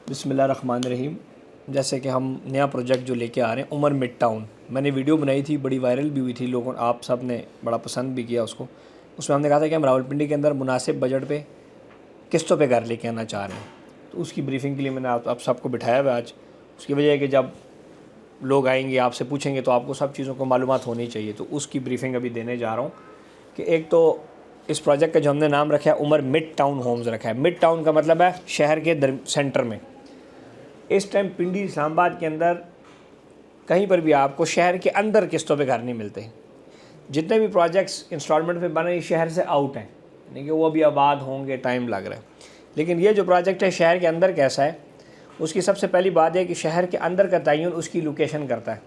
बिस्मिल्लाहिर्रहमानिर्रहीम। जैसे कि हम नया प्रोजेक्ट जो लेके आ रहे हैं उमर मिड टाउन, मैंने वीडियो बनाई थी, बड़ी वायरल भी हुई थी, लोगों आप सब ने बड़ा पसंद भी किया उसको। उसमें हमने कहा था कि हम रावलपिंडी के अंदर मुनासिब बजट पे किस्तों पे घर लेके आना चाह रहे हैं। तो उसकी ब्रीफिंग के लिए मैंने आप सबको बिठाया हुआ आज। उसकी वजह है कि जब लोग आएंगे आपसे पूछेंगे तो आपको सब चीज़ों को मालूमात होनी चाहिए। तो उसकी ब्रीफिंग अभी देने जा रहा हूँ कि एक तो इस प्रोजेक्ट का जो हमने नाम रखा है उमर मिड टाउन होम्स रखा है। मिड टाउन का मतलब है शहर के सेंटर में। इस टाइम पिंडी इस्लामाबाद के अंदर कहीं पर भी आपको शहर के अंदर किस्तों पे घर नहीं मिलते। जितने भी प्रोजेक्ट्स इंस्टॉलमेंट पे बने शहर से आउट हैं, यानी कि वो अभी आबाद होंगे, टाइम लग रहा है। लेकिन ये जो प्रोजेक्ट है शहर के अंदर कैसा है, उसकी सबसे पहली बात है कि शहर के अंदर का तयन उसकी लोकेशन करता है।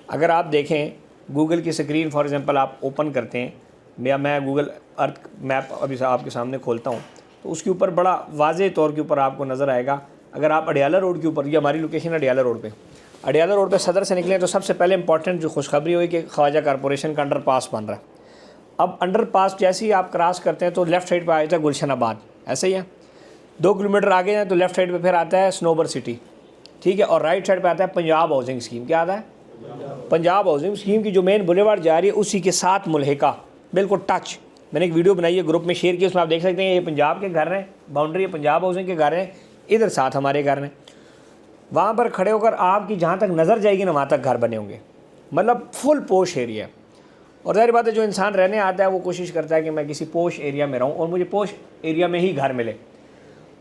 अगर आप देखें गूगल की स्क्रीन फॉर एग्ज़ाम्पल आप ओपन करते हैं, या मैं गूगल अर्थ मैप अभी आपके सामने खोलता हूँ, तो उसके ऊपर बड़ा वाज़ेह तौर के ऊपर आपको नज़र आएगा। अगर आप अडियाला रोड के ऊपर, ये हमारी लोकेशन है अडियाला रोड पे सदर से निकलें तो सबसे पहले इंपॉर्टेंट जो खुशखबरी हुई कि ख्वाजा कॉरपोरेशन का अंडरपास बन रहा है। अब अंडरपास जैसे ही आप क्रॉस करते हैं तो लेफ़्ट साइड पे आ जाता है गुलशनाबाद, ऐसे ही है। 2 किलोमीटर आगे हैं तो लेफ़्ट साइड पे फिर आता है स्नोबर सिटी, ठीक है। और राइट साइड पे आता है पंजाब हाउसिंग स्कीम। क्या आता है? पंजाब हाउसिंग स्कीम की जो मेन बुलेवार्ड जा रही है उसी के साथ मुल्हिका, बिल्कुल टच। मैंने एक वीडियो बनाई है, ग्रुप में शेयर की, उसमें आप देख सकते हैं ये पंजाब के घर हैं, बाउंड्री है पंजाब हाउसिंग के घर हैं, इधर साथ हमारे घर हैं। वहाँ पर खड़े होकर आपकी जहाँ तक नज़र जाएगी ना वहाँ तक घर बने होंगे, मतलब फुल पोश एरिया। और ज़ाहिर बात है जो इंसान रहने आता है वो कोशिश करता है कि मैं किसी पोश एरिया में रहूँ और मुझे पोश एरिया में ही घर मिले।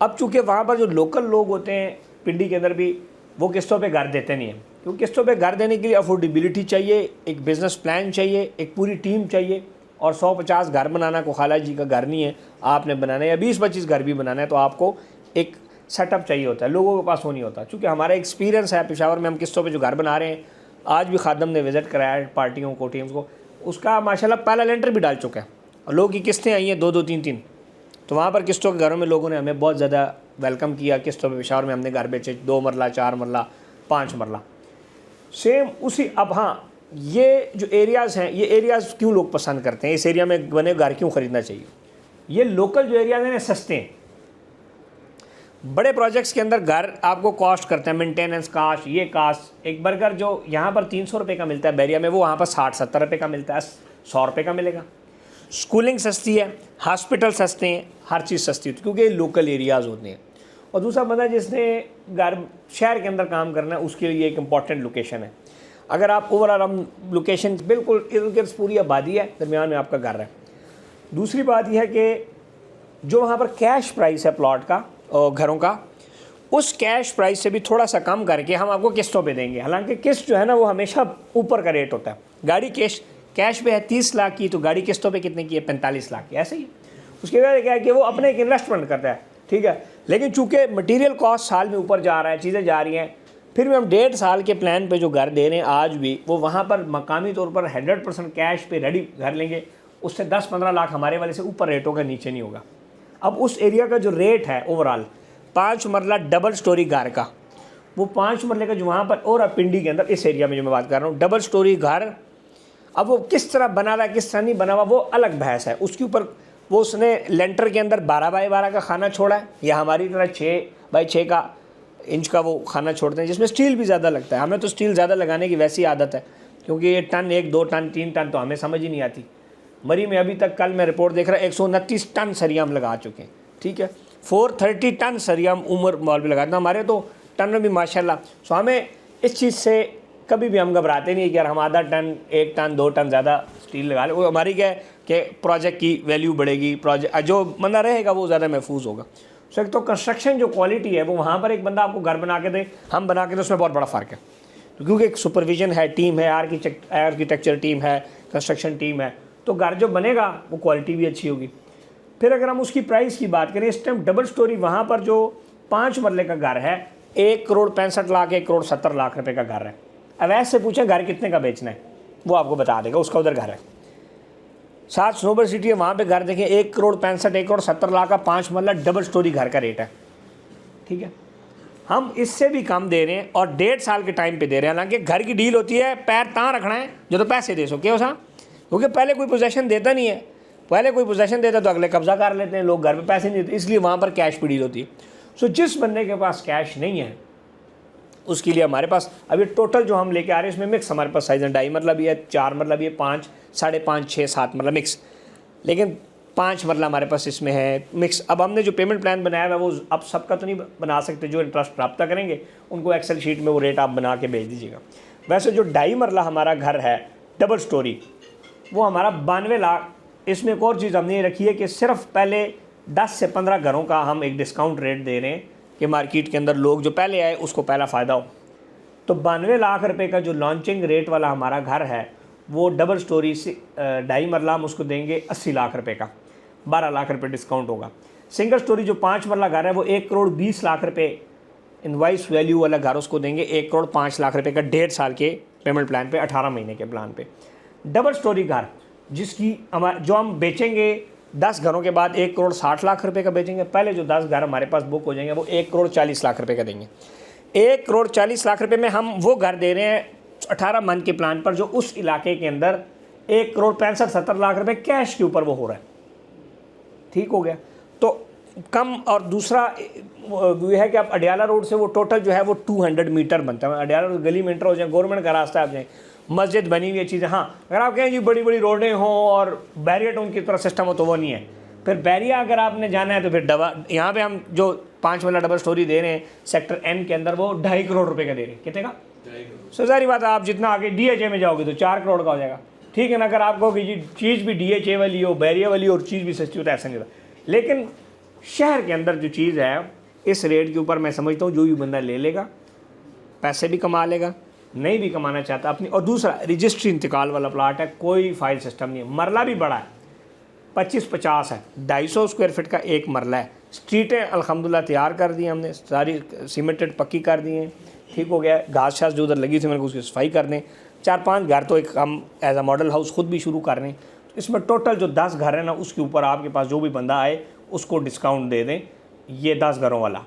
अब चूँकि वहाँ पर जो लोकल लोग होते हैं पिंडी के अंदर भी, वो किस्तों पे घर देते नहीं हैं, क्योंकि किस्तों पे घर देने के लिए अफोर्डेबिलिटी चाहिए, एक बिज़नेस प्लान चाहिए, एक पूरी टीम चाहिए। और 100-50 घर बनाना को खाला जी का घर नहीं है, आपने बनाना है या 20-25 घर भी बनाना है तो आपको एक सेटअप चाहिए होता है, लोगों के पास वो नहीं होता। चूँकि हमारा एक्सपीरियंस है पेशावर में, हम किस्तों पे जो घर बना रहे हैं, आज भी खादम ने विज़िट कराया है पार्टियों को, टीम्स को, उसका माशाल्लाह पहला लेंटर भी डाल चुका है और लोगों की किस्तें आई हैं 2-2 3-3। तो वहाँ पर किस्तों के घरों में लोगों ने हमें बहुत ज़्यादा वेलकम किया। किस्तों पे पेशावर में हमने घर बेचे 2 मरला, 4 मरला, 5 मरला सेम उसी। अब हाँ, ये जो एरियाज़ हैं, ये एरियाज़ क्यों लोग पसंद करते हैं, इस एरिया में बने घर क्यों ख़रीदना चाहिए? ये लोकल जो एरियाज़ हैं सस्ते हैं। बड़े प्रोजेक्ट्स के अंदर घर आपको कॉस्ट करते हैं, मेंटेनेंस कास्ट, ये कास्ट। एक बर्गर जो यहाँ पर 300 रुपये का मिलता है बैरिया में, वो वहाँ पर 60-70 रुपये का मिलता है, 100 रुपये का मिलेगा। स्कूलिंग सस्ती है, हॉस्पिटल सस्ते हैं, हर चीज़ सस्ती होती है क्योंकि ये लोकल एरियाज़ होते हैं। और दूसरा बंदा जिसने घर शहर के अंदर काम करना है उसके लिए एक इम्पॉर्टेंट लोकेशन है। अगर आप ओवरऑल हम लोकेशन बिल्कुल इर्द गिर्द पूरी आबादी है, दरमियान में आपका घर है। दूसरी बात यह है कि जो वहाँ पर कैश प्राइस है प्लॉट का और घरों का, उस कैश प्राइस से भी थोड़ा सा कम करके हम आपको किस्तों पे देंगे। हालांकि किस्त जो है ना वो हमेशा ऊपर का रेट होता है। गाड़ी कैश पे है 30 लाख की, तो गाड़ी किस्तों पे कितने की है? 45 लाख की, ऐसे ही। उसके बाद क्या है कि वो अपने एक इन्वेस्टमेंट करता है, ठीक है। लेकिन चूँकि मटीरियल कॉस्ट साल में ऊपर जा रहा है, चीज़ें जा रही हैं, फिर भी हम 1.5 साल के प्लान पे जो घर दे रहे हैं आज भी, वो वहाँ पर मकामी तौर पर 100% कैश पे रेडी घर लेंगे। उससे 10-15 लाख हमारे वाले से ऊपर रेट होगा, नीचे नहीं होगा। अब उस एरिया का जो रेट है ओवरऑल 5 मरला डबल स्टोरी घर का, वो 5 मरले का जो वहाँ पर, और पिंडी के अंदर इस एरिया में जो मैं बात कर रहा हूँ डबल स्टोरी घर, अब वो किस तरह बना हुआ है किस तरह नहीं बना हुआ वो अलग बहस है। उसके ऊपर वो उसने लेंटर के अंदर 12x12 का खाना छोड़ा है, या हमारी तरह 6x6 का इंच का वो खाना छोड़ते हैं जिसमें स्टील भी ज़्यादा लगता है। हमें तो स्टील ज़्यादा लगाने की वैसी आदत है, क्योंकि ये टन 1-2 टन 3 टन तो हमें समझ ही नहीं आती। मरी में अभी तक, कल मैं रिपोर्ट देख रहा 129 टन सरिया हम लगा चुके हैं, ठीक है। 430 टन सरिया हम उमर मॉल पर लगाते हैं, हमारे तो टन में भी माशाल्लाह। सो हमें इस चीज़ से कभी भी हम घबराते नहीं कि यार हम आधा टन 1 टन 2 टन ज़्यादा स्टील लगा लें। वो हमारी क्या है कि प्रोजेक्ट की वैल्यू बढ़ेगी, प्रोजेक्ट जो बंदा रहेगा वो ज़्यादा महफूज होगा। सो एक तो कंस्ट्रक्शन जो क्वालिटी है वो वहाँ पर एक बंदा आपको घर बना के दे, हम बना के दे, उसमें बहुत बड़ा फ़र्क है। तो क्योंकि एक सुपरविजन है, टीम है, आर्किटेक्चर टीम है, कंस्ट्रक्शन टीम है, तो घर जो बनेगा वो क्वालिटी भी अच्छी होगी। फिर अगर हम उसकी प्राइस की बात करें, इस टाइम डबल स्टोरी वहाँ पर जो 5 मरले का घर है 1,65,00,000 1,70,00,000 रुपये का घर है। अवैध से पूछें घर कितने का बेचना है, वो आपको बता देगा, उसका उधर घर है। साथ स्नोबर सिटी है, वहाँ पे घर देखें 1,65,00,000 1,70,00,000 का 5 मरला डबल स्टोरी घर का रेट है, ठीक है। हम इससे भी कम दे रहे हैं और 1.5 साल के टाइम पे दे रहे हैं। हालांकि घर की डील होती है पैर तां रखना है जो तो पैसे दे सो क्यों सा, क्योंकि पहले कोई पोजेशन देता नहीं है। पहले कोई पोजेशन देता तो अगले कब्जा कर लेते हैं लोग, घर पे पैसे नहीं देते, इसलिए वहाँ पर कैश पे डील होती है। सो जिस बंदे के पास कैश नहीं है उसके लिए हमारे पास अभी टोटल जो हम लेके आ रहे हैं इसमें मिक्स हमारे पास साइज़ है, 2.5 मरला भी है, 4 मरला भी है, 5, 5.5, 6, 7 मरला मिक्स, लेकिन 5 मरला हमारे पास इसमें है मिक्स। अब हमने जो पेमेंट प्लान बनाया है वो अब सबका तो नहीं बना सकते, जो इंटरेस्ट रब्ता करेंगे उनको एक्सेल शीट में वो रेट आप बना के भेज दीजिएगा। वैसे जो 2.5 मरला हमारा घर है डबल स्टोरी वो हमारा 92 लाख। इसमें एक और चीज़ हमने ये रखी है कि सिर्फ पहले 10 से 15 घरों का हम एक डिस्काउंट रेट दे रहे हैं कि मार्केट के अंदर लोग जो पहले आए उसको पहला फ़ायदा हो। तो 92 लाख रुपए का जो लॉन्चिंग रेट वाला हमारा घर है वो डबल स्टोरी से 2.5 मरला हम उसको देंगे 80 लाख रुपए का, 12 लाख रुपए डिस्काउंट होगा। सिंगल स्टोरी जो 5 मरला घर है वो 1 करोड़ 20 लाख रुपए इनवाइस वैल्यू वाला घर उसको देंगे 1 करोड़ 5 लाख रुपए का 1.5 साल के पेमेंट प्लान पे, 18 महीने के प्लान पे। डबल स्टोरी घर जिसकी जो हम बेचेंगे 10 घरों के बाद 1 करोड़ 60 लाख रुपए का बेचेंगे। पहले जो 10 घर हमारे पास बुक हो जाएंगे वो 1 करोड़ 40 लाख रुपए का देंगे। 1 करोड़ 40 लाख रुपए में हम वो घर दे रहे हैं 18 मंथ के प्लान पर जो उस इलाके के अंदर 1 करोड़ 65-70 लाख रुपए कैश के ऊपर वो हो रहा है। ठीक हो गया। तो कम। और दूसरा ये है कि आप अडियाला रोड से वो टोटल जो है वो 200 मीटर बनता है। अडियाला रोड गली में एंटर हो जाए, गवर्नमेंट का रास्ता आप जाएँ, मस्जिद बनी हुई है चीज़ें। हाँ, अगर आप कहें जी बड़ी बड़ी रोडें हों और बैरियर उनकी तरह सिस्टम हो तो वो नहीं है। फिर बैरिया अगर आपने जाना है तो फिर यहाँ पे हम जो 5 वाला डबल स्टोरी दे रहे हैं सेक्टर एन के अंदर वो 2.5 करोड़ रुपए का दे रहे हैं। कितने का? 2.5 करोड़। सो सारी बात है, आप जितना आगे DHA में जाओगे तो 4 करोड़ का हो जाएगा। ठीक है ना। अगर आपको कि जी चीज़ भी DHA वाली हो, बैरिया वाली और चीज़ भी सस्ती हो तो ऐसा नहीं होता। लेकिन शहर के अंदर जो चीज़ है इस रेट के ऊपर मैं समझता हूँ जो भी बंदा ले लेगा पैसे भी कमा लेगा, नहीं भी कमाना चाहता अपनी। और दूसरा रजिस्ट्री इंतकाल वाला प्लाट है, कोई फाइल सिस्टम नहीं है। मरला भी बड़ा है, 25-50 है, 250 स्क्वायर फीट का एक मरला है। स्ट्रीटें अल्हम्दुलिल्लाह तैयार कर दी हमने, सारी सीमेंटेड पक्की कर दी हैं। ठीक हो गया। घास शास जो उधर लगी थी मैंने उसकी सफाई कर दें। 4-5 घर तो एक हम एज अ मॉडल हाउस खुद भी शुरू कर रहे हैं। तो इसमें टोटल जो 10 घर है ना उसके ऊपर आपके पास जो भी बंदा आए उसको डिस्काउंट दे दें, ये 10 घरों वाला।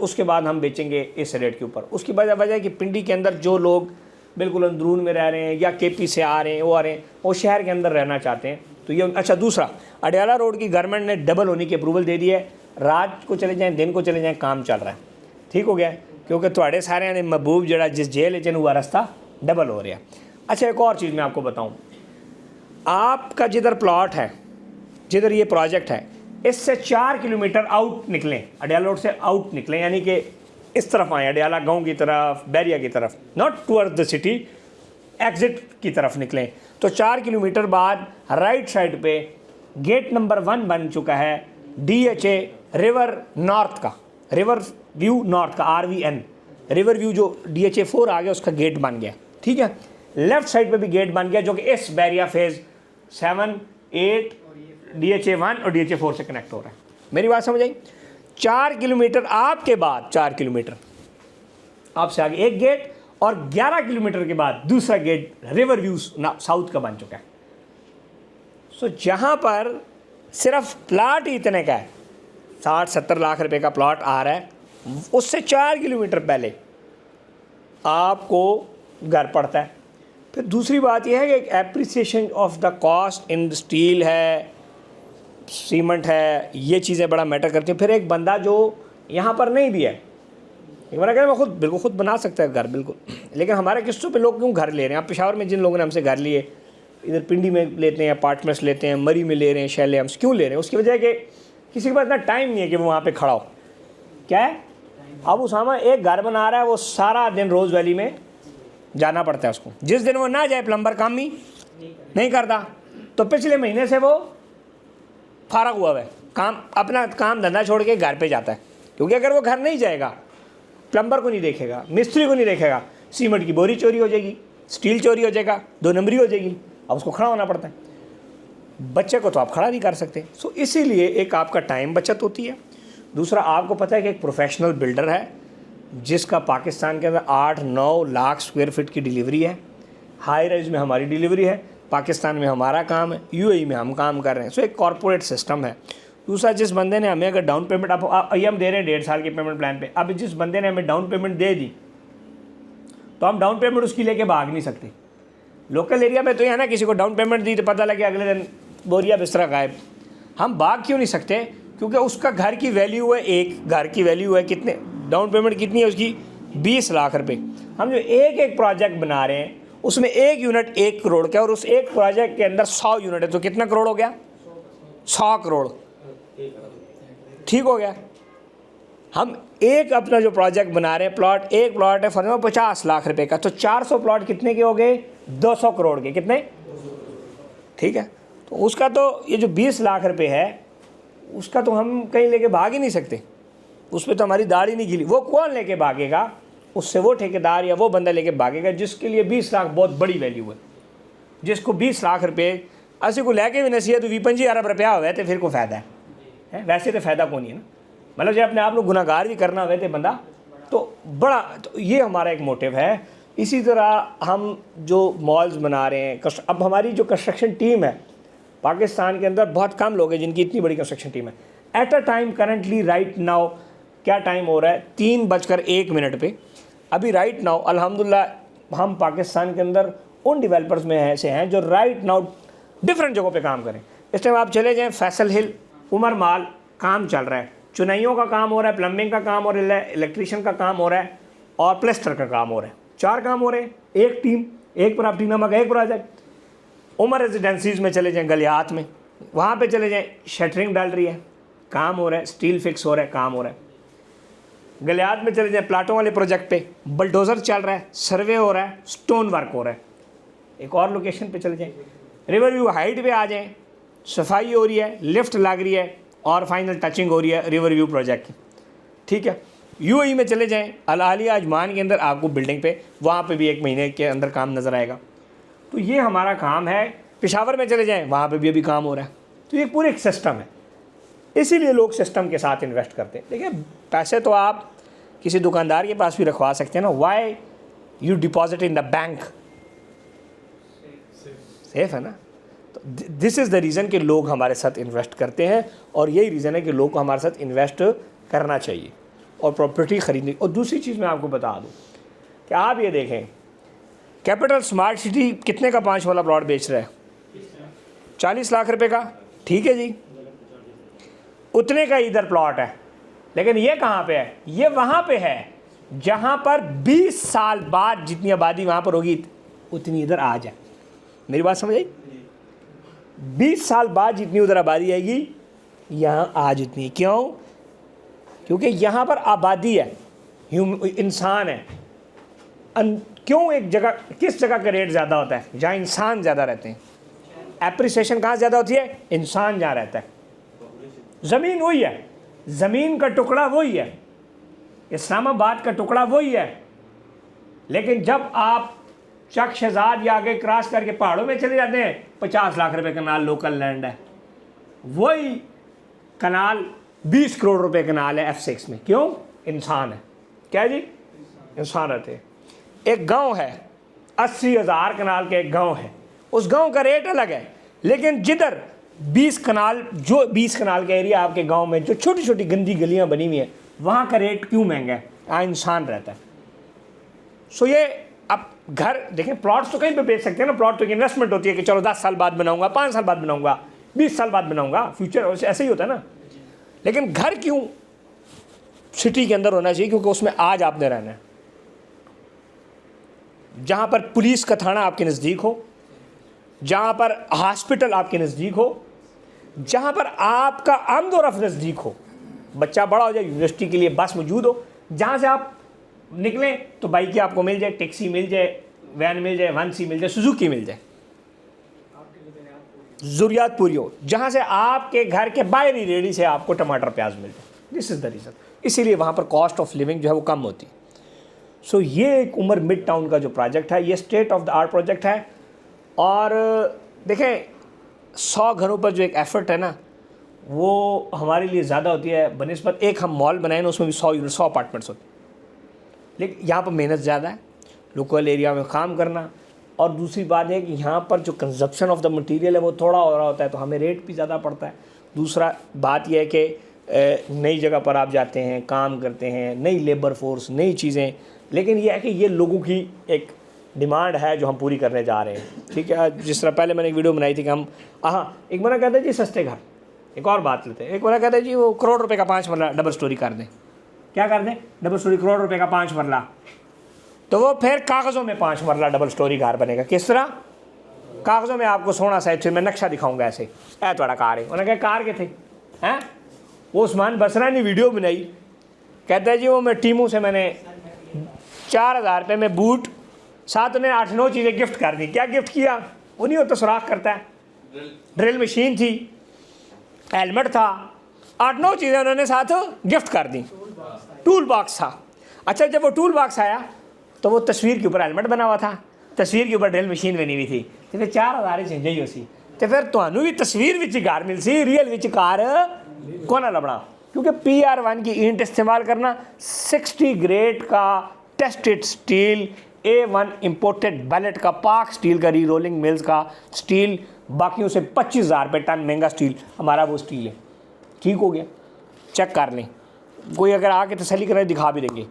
उसके बाद हम बेचेंगे इस रेट के ऊपर। उसकी वजह है कि पिंडी के अंदर जो लोग बिल्कुल अंदरून में रह रहे हैं या KP से आ रहे हैं वो आ रहे हैं, वो शहर के अंदर रहना चाहते हैं तो ये अच्छा। दूसरा, अडियाला रोड की गवर्नमेंट ने डबल होने की अप्रूवल दे दी है। रात को चले जाएँ, दिन को चले जाएँ, काम चल रहा है। ठीक हो गया। क्योंकि थोड़े सारे ने महबूब जड़ा जिस जेल च हुआ रास्ता डबल हो रहा है। अच्छा, एक और चीज़ मैं आपको बताऊँ, आपका जिधर प्लॉट है, जिधर ये प्रोजेक्ट है, इससे 4 किलोमीटर आउट निकलें, अडियाला रोड से आउट निकलें, यानी कि इस तरफ आएँ, अडियाला गांव की तरफ, बैरिया की तरफ, not towards the city, exit की तरफ निकलें तो 4 किलोमीटर बाद राइट साइड पे गेट नंबर 1 बन चुका है DHA रिवर नॉर्थ का, रिवर व्यू नॉर्थ का, RVN रिवर व्यू जो DHA 4 आ गया उसका गेट बन गया। ठीक है। लेफ्ट साइड पे भी गेट बन गया जो कि इस बैरिया फेज 7, 8 DHA 1 और DHA 4 से कनेक्ट हो रहा है। मेरी बात समझ आई? 4 किलोमीटर आपके बाद 4 किलोमीटर आपसे आगे एक गेट और 11 किलोमीटर के बाद दूसरा गेट रिवर व्यू साउथ का बन चुका है। सो जहाँ पर सिर्फ प्लाट ही इतने का है, 60-70 लाख रुपए का प्लॉट आ रहा है, उससे 4 किलोमीटर पहले आपको घर पड़ता है। फिर दूसरी बात यह है कि appreciation of the cost in steel है, सीमेंट है, ये चीज़ें बड़ा मैटर करती हैं। फिर एक बंदा जो यहाँ पर नहीं भी है, एक बार मैं बिल्कुल खुद बना सकता है घर बिल्कुल, लेकिन हमारे किस्तों पे लोग क्यों घर ले रहे हैं? आप पेशावर में जिन लोगों ने हमसे घर लिए, इधर पिंडी में लेते हैं, अपार्टमेंट्स लेते हैं, मरी में ले रहे हैं, शैले हम क्यों ले रहे हैं? उसकी वजह है कि किसी के पास इतना टाइम नहीं है कि वो वहाँ पर खड़ा हो। क्या है, अब उसामा एक घर बना रहा है, वो सारा दिन रोज़ वैली में जाना पड़ता है उसको। जिस दिन वो ना जाए प्लम्बर काम ही नहीं करता, तो पिछले महीने से वो फारग हुआ है, काम अपना काम धंधा छोड़ के घर पे जाता है। क्योंकि अगर वो घर नहीं जाएगा, प्लम्बर को नहीं देखेगा, मिस्त्री को नहीं देखेगा, सीमेंट की बोरी चोरी हो जाएगी, स्टील चोरी हो जाएगा, 2 नंबरी हो जाएगी, अब उसको खड़ा होना पड़ता है। बच्चे को तो आप खड़ा नहीं कर सकते। सो इसीलिए एक आपका टाइम बचत होती है। दूसरा, आपको पता है कि एक प्रोफेशनल बिल्डर है जिसका पाकिस्तान के अंदर 8-9 लाख स्क्वायर फीट की डिलीवरी है। हाई राइज में हमारी डिलीवरी है, पाकिस्तान में हमारा काम है, UAE में हम काम कर रहे हैं। सो एक कॉर्पोरेट सिस्टम है। दूसरा, जिस बंदे ने हमें अगर डाउन पेमेंट हम दे रहे हैं 1.5 साल के पेमेंट प्लान पे, अब जिस बंदे ने हमें डाउन पेमेंट दे दी तो हम डाउन पेमेंट उसकी लेके भाग नहीं सकते। लोकल एरिया में तो ये है ना, किसी को डाउन पेमेंट दी तो पता लगे अगले दिन बोरिया बिस्तरा गायब। हम भाग क्यों नहीं सकते? क्योंकि उसका घर की वैल्यू है, एक घर की वैल्यू है कितने, डाउन पेमेंट कितनी है उसकी 20 लाख रुपए। हम जो एक प्रोजेक्ट बना रहे हैं उसमें एक यूनिट 1 करोड़ का, और उस एक प्रोजेक्ट के अंदर 100 यूनिट है, तो कितना करोड़ हो गया? 100 करोड़। ठीक हो गया। हम एक अपना जो प्रोजेक्ट बना रहे हैं, प्लॉट, एक प्लॉट है फॉर 50 लाख रुपए का, तो 400 प्लॉट कितने के हो गए? 200 करोड़ के। कितने? ठीक है। तो उसका तो ये जो 20 लाख रुपए है उसका तो हम कहीं लेके भाग ही नहीं सकते, उस पर तो हमारी दाढ़ी नहीं गिली। वो कौन लेके भागेगा? उससे वो ठेकेदार या वो बंदा लेके भागेगा जिसके लिए 20 लाख बहुत बड़ी वैल्यू है, जिसको 20 लाख रुपए असि को लेके भी नसीहत 25 अरब रुपया हुए तो फिर को फ़ायदा है। वैसे तो फ़ायदा कौन ही है ना, मतलब जब अपने आप को गुनाहगार भी करना हुए तो बंदा तो बड़ा, तो ये हमारा एक मोटिव है। इसी तरह हम जो मॉल्स बना रहे हैं, अब हमारी जो कंस्ट्रक्शन टीम है पाकिस्तान के अंदर बहुत कम लोग हैं जिनकी इतनी बड़ी कंस्ट्रक्शन टीम है। At a time currently right now क्या टाइम हो रहा है? 3:01 पे अभी राइट नाउ अल्हम्दुलिल्लाह हम पाकिस्तान के अंदर उन डेवलपर्स में ऐसे हैं जो राइट नाउ डिफरेंट जगहों पे काम करें। इस टाइम आप चले जाएं फैसल हिल, उमर माल, काम चल रहा है, चुनाइयों का काम हो रहा है, प्लम्बिंग का काम हो रहा है, इलेक्ट्रीशियन का काम हो रहा है और प्लास्टर का काम हो रहा है। 4 काम हो रहे हैं, एक टीम, एक प्रॉपर्टी नामक एक प्रोजेक्ट। उमर रेजिडेंसीज़ में चले जाएँ, गलियात में, वहाँ पे चले जाएँ, शटरिंग डाल रही है, काम हो रहा है, स्टील फिक्स हो रहा है, काम हो रहा है। गलियात में चले जाएँ, प्लाटों वाले प्रोजेक्ट पे बलडोज़र चल रहा है, सर्वे हो रहा है, स्टोन वर्क हो रहा है। एक और लोकेशन पे चले जाएँ, रिवर व्यू हाइट पे आ जाएँ, सफाई हो रही है, लिफ्ट लग रही है और फाइनल टचिंग हो रही है रिवर व्यू प्रोजेक्ट की। ठीक है। यूएई में चले जाएँ, अल आलिया अजमान के अंदर आपको बिल्डिंग पे, वहाँ पे भी 1 महीने के अंदर काम नज़र आएगा। तो ये हमारा काम है। पेशावर में चले जाएँ, वहाँ पे भी अभी काम हो रहा है। तो ये पूरे एक सिस्टम है, इसीलिए लोग सिस्टम के साथ इन्वेस्ट करते हैं। देखिए पैसे तो आप किसी दुकानदार के पास भी रखवा सकते हैं ना, why you deposit in the bank, safe है ना। तो दिस इज़ द रीज़न कि लोग हमारे साथ इन्वेस्ट करते हैं, और यही रीज़न है कि लोग को हमारे साथ इन्वेस्ट करना चाहिए और प्रॉपर्टी ख़रीदनी। और दूसरी चीज़ मैं आपको बता दूं कि आप ये देखें, कैपिटल स्मार्ट सिटी कितने का 5 वाला प्लॉट बेच रहा है? 40 लाख रुपए का। ठीक है जी, उतने का इधर प्लॉट है, लेकिन ये कहाँ पे है? ये वहाँ पे है जहाँ पर 20 साल बाद जितनी आबादी वहाँ पर होगी उतनी इधर आ जाए। मेरी बात समझ आई? 20 साल बाद जितनी उधर आबादी आएगी यहाँ आज उतनी। क्यों? क्योंकि यहाँ पर आबादी है, इंसान है। क्यों एक जगह, किस जगह का रेट ज़्यादा होता है? जहाँ इंसान ज़्यादा रहते हैं। एप्रिसिएशन कहाँ ज़्यादा होती है? इंसान जहाँ रहता है। ज़मीन वही है, ज़मीन का टुकड़ा वही है, इस्लामाबाद का टुकड़ा वही है, लेकिन जब आप चक शहजाद या आगे क्रॉस करके पहाड़ों में चले जाते हैं, 50 लाख रुपए कनाल लोकल लैंड है। वही कनाल 20 करोड़ रुपए कनाल है F6 में। क्यों? इंसान है। क्या जी? इंसान रहते हैं। एक गांव है, 80,000 कनाल के एक गांव है, उस गांव का रेट अलग है, लेकिन जिधर 20 कनाल, जो 20 कनाल का एरिया आपके गांव में जो छोटी छोटी गंदी गलियां बनी हुई हैं, वहाँ का रेट क्यों महंगा है? यहाँ इंसान रहता है। सो ये आप घर देखें, प्लॉट्स तो कहीं पे बेच सकते हैं ना। प्लॉट तो इन्वेस्टमेंट होती है कि चलो 10 साल बाद बनाऊंगा, 5 साल बाद बनाऊंगा, 20 साल बाद बनाऊंगा, फ्यूचर ऐसे ही होता है ना। लेकिन घर क्यों सिटी के अंदर होना चाहिए? क्योंकि उसमें आज आपने रहना है, जहाँ पर पुलिस का थाना आपके नज़दीक हो, जहाँ पर हॉस्पिटल आपके नज़दीक हो, जहाँ पर आपका आमद और रफ्त नज़दीक हो, बच्चा बड़ा हो जाए यूनिवर्सिटी के लिए बस मौजूद हो, जहाँ से आप निकलें तो बाइक आपको मिल जाए, टैक्सी मिल जाए, वैन मिल जाए, 1C मिल जाए, सुजुकी मिल जाए, ज़रूरियात पूरी हो, जहाँ से आपके घर के बाहरी रेडी से आपको टमाटर प्याज मिल जाए। This is the reason. इसीलिए वहाँ पर कॉस्ट ऑफ लिविंग जो है वो कम होती है। सो ये एक उमर मिड टाउन का जो प्रोजेक्ट है, ये state of the art project है। और देखें 100 घरों पर जो एक एफर्ट है ना, वो हमारे लिए ज़्यादा होती है बनिस्बत एक हम मॉल बनाए ना, उसमें भी 100 अपार्टमेंट्स होते हैं। लेकिन यहाँ पर मेहनत ज़्यादा है, लोकल एरिया में काम करना, और दूसरी बात है कि यहाँ पर जो कंजप्शन ऑफ द मटेरियल है वो थोड़ा हो रहा होता है, तो हमें रेट भी ज़्यादा पड़ता है। दूसरा बात यह है कि नई जगह पर आप जाते हैं, काम करते हैं, नई लेबर फोर्स, नई चीज़ें, लेकिन यह है कि ये लोगों की एक डिमांड है जो हम पूरी करने जा रहे हैं। ठीक है। जिस तरह पहले मैंने एक वीडियो बनाई थी कि हम एक मना कहते हैं जी सस्ते घर, एक और बात लेते हैं। एक बंदा कहता है जी वो करोड़ रुपए का 5 मरला डबल स्टोरी कर दें। क्या कर दें? डबल स्टोरी, करोड़ रुपए का 5 मरला। तो वो फिर कागज़ों में 5 मरला डबल स्टोरी घर बनेगा। किस तरह? कागज़ों में आपको सोना साहिब से मैं नक्शा दिखाऊंगा ऐसे, ऐ थोड़ा कार है। उन्होंने कहा कार के थे हैं? वो उस्मान बसरा ने वीडियो बनाई, कहता है जी वो मैं टीमों से मैंने 4000 रुपये में बूट, साथ में 8-9 चीज़ें गिफ्ट कर दी। क्या गिफ्ट किया? वो नहीं होता सुराख करता है, ड्रिल मशीन थी, हेलमेट था, 8-9 चीज़ें उन्होंने साथ गिफ्ट कर दी। टूल बॉक्स था। अच्छा, जब वो टूल बॉक्स आया तो वो तस्वीर के ऊपर हेलमेट बना हुआ था, तस्वीर के ऊपर ड्रिल मशीन बनी हुई थी। तो फिर 4000 चेंज ही उसी। तो फिर तुहानू भी तस्वीर विच कार मिल सी, रियल विच कार कौन लबड़ा? क्योंकि PR1 की ईंट इस्तेमाल करना, 60 ग्रेड का tested steel, A1 imported ballot का, पाक स्टील का, री रोलिंग मिल्स का स्टील, बाकियों से 25,000 रुपये टन महंगा स्टील हमारा वो स्टील है। ठीक हो गया, चेक कर लें, कोई अगर आके तसल्ली करें दिखा भी देंगे।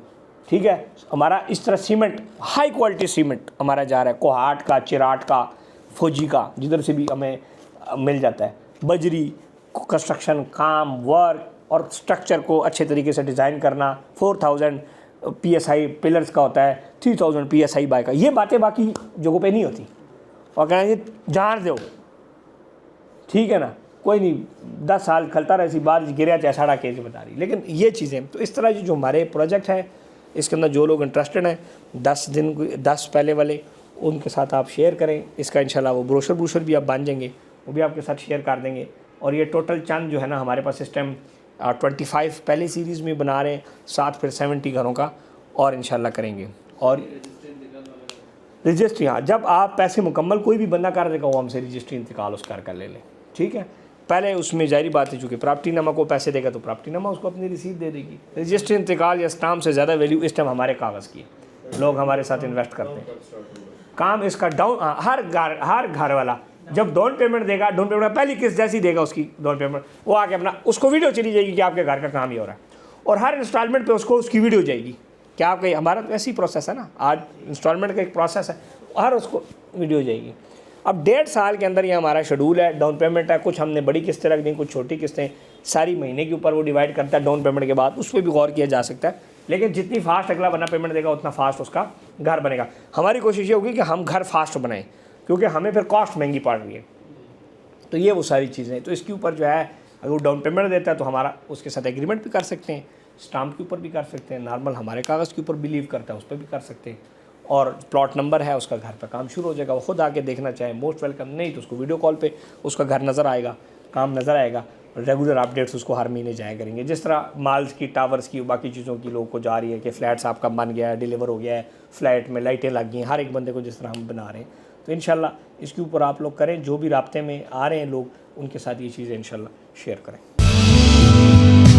ठीक है, हमारा इस तरह सीमेंट, हाई क्वालिटी सीमेंट हमारा जा रहा है, कोहाट का, चिराट का, फौजी का, जिधर से भी हमें मिल जाता है। बजरी, कंस्ट्रक्शन काम, वर्क और स्ट्रक्चर को अच्छे तरीके से डिज़ाइन करना, 4000 PSI पिलर्स का होता है, 3000 PSI बाय का। ये बातें बाकी जगहों पे नहीं होती। और कहेंगे जान दो, ठीक है ना, कोई नहीं, 10 साल खलता रहे सी बारिश गिरा चाहे साढ़ा के बता रही। लेकिन ये चीज़ें तो इस तरह जो हमारे प्रोजेक्ट है, इसके अंदर जो लोग इंटरेस्टेड हैं 10 पहले वाले, उनके साथ आप शेयर करें। इसका इंशाल्लाह वो ब्रोशर भी आप बन जाएंगे, वो भी आपके साथ शेयर कर देंगे। और ये टोटल चंद जो है ना हमारे पास सिस्टम 25 पहले सीरीज़ में बना रहे हैं, साथ फिर 70 घरों का और इंशाल्लाह करेंगे। और रजिस्ट्री, हाँ, जब आप पैसे मुकम्मल कोई भी बंदा कर देगा वो हमसे रजिस्ट्री इंतकाल उस कर ले लें। ठीक है, पहले उसमें जारी बात है, चूँकि प्रॉपर्टी नमा को पैसे देगा तो प्रॉपर्टी नमा उसको अपनी रिसीव दे देगी। रजिस्ट्री इंतकाल या स्टाम्प से ज़्यादा वैल्यू इस टाइम हमारे कागज़ की है। लोग हमारे साथ इन्वेस्ट करते हैं। काम इसका डाउन, हर घर वाला जब डाउन पेमेंट देगा, डाउन पेमेंट पहली किस्त जैसी देगा उसकी डाउन पेमेंट, वो आके अपना उसको वीडियो चली जाएगी कि आपके घर का काम ही हो रहा है। और हर इंस्टॉलमेंट पे उसको उसकी वीडियो जाएगी। क्या आपका हमारा तो ऐसी प्रोसेस है ना, आज इंस्टॉलमेंट का एक प्रोसेस है, हर उसको वीडियो जाएगी। अब 1.5 साल के अंदर ये हमारा शेड्यूल है। डाउन पेमेंट है, कुछ हमने बड़ी किस्तें रख दी, कुछ छोटी किस्तें, सारी महीने के ऊपर वो डिवाइड करता है। डाउन पेमेंट के बाद उस पर भी गौर किया जा सकता है, लेकिन जितनी फास्ट अगला बना पेमेंट देगा उतना फास्ट उसका घर बनेगा। हमारी कोशिश ये होगी कि हम घर फास्ट बनाएं, क्योंकि हमें फिर कॉस्ट महंगी पड़ रही है। तो ये वो सारी चीज़ें, तो इसके ऊपर जो है अगर वो डाउन पेमेंट देता है तो हमारा उसके साथ एग्रीमेंट भी कर सकते हैं, स्टाम्प के ऊपर भी कर सकते हैं, नॉर्मल हमारे कागज़ के ऊपर बिलीव करता है उस पर भी कर सकते हैं। और प्लॉट नंबर है उसका, घर पर काम शुरू हो जाएगा। वो खुद आके देखना चाहे मोस्ट वेलकम, नहीं तो उसको वीडियो कॉल पे उसका घर नज़र आएगा, काम नज़र आएगा। रेगुलर अपडेट्स उसको हर महीने जाया करेंगे। जिस तरह माल्स की, टावर्स की, बाकी चीज़ों की लोगों को जा रही है कि फ्लैट्स आपका बन गया है, डिलीवर हो गया है, फ्लैट में लाइटें लग गई हैं, हर एक बंदे को जिस तरह हम बना रहे हैं। तो इंशाल्लाह इसके ऊपर आप लोग करें, जो भी राब्ते में आ रहे हैं लोग उनके साथ ये चीज़ें इंशाल्लाह शेयर करें।